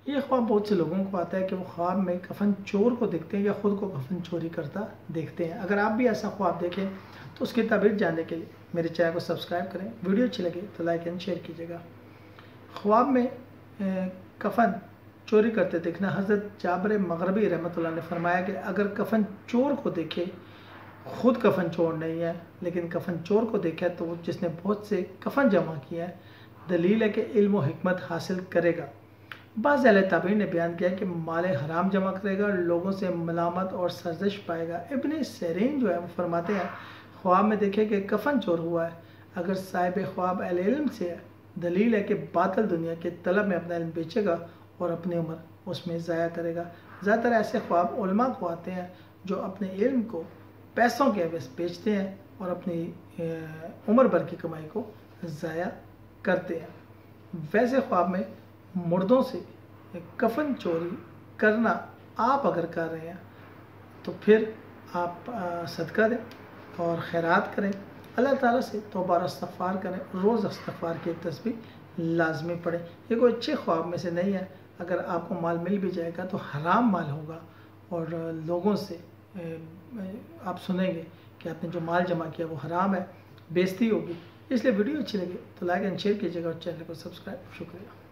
یہ خواب بہت سے لوگوں کو آتا ہے کہ وہ خواب میں کفن چور کو دیکھتے ہیں یا خود کو کفن چوری کرتا دیکھتے ہیں۔ اگر آپ بھی ایسا خواب دیکھیں تو اس کی تعبیر جاننے کے لیے میرے چینل کو سبسکرائب کریں، ویڈیو اچھی لگے تو لائک اینڈ شیئر کیجیے گا۔ خواب میں کفن چوری کرتے دیکھنا، حضرت جابر مغربی رحمۃ اللہ نے فرمایا کہ اگر کفن چور کو دیکھے، خود کفن چور نہیں ہے لیکن کفن چور کو دیکھا تو وہ جس نے بہت سے کفن جمع کیا ہے، دلیل ہے کہ علم و حکمت حاصل کرے گا۔ بعض اہل تعبیر نے بیان کیا کہ مال حرام جمع کرے گا، لوگوں سے ملامت اور سرزش پائے گا۔ ابن سیرین جو ہے وہ فرماتے ہیں خواب میں دیکھے کہ کفن چور ہوا ہے، اگر صاحب خواب اہل علم سے ہے، دلیل ہے کہ باطل دنیا کے طلب میں اپنا علم بیچے گا اور اپنی عمر اس میں ضائع کرے گا۔ زیادہ تر ایسے خواب علماء کو آتے ہیں جو اپنے علم کو پیسوں کے عوض بیچتے ہیں اور اپنی عمر بھر کی کمائی کو ضائع کرتے ہیں۔ ویسے خواب میں مردوں سے کفن چوری کرنا آپ اگر کر رہے ہیں تو پھر آپ صدقہ دیں اور خیرات کریں، اللہ تعالیٰ سے توبہ اور استغفار کریں، روز استغفار کی ایک تسبیح لازمی پڑھیں۔ یہ کوئی اچھے خواب میں سے نہیں ہے، اگر آپ کو مال مل بھی جائے گا تو حرام مال ہوگا اور لوگوں سے آپ سنیں گے کہ آپ نے جو مال جمع کیا وہ حرام ہے، بے عزتی ہوگی۔ اس لیے ویڈیو اچھی لگے تو لائک اینڈ شیئر کیجیے گا اور چینل کو سبسکرائب۔ شکریہ۔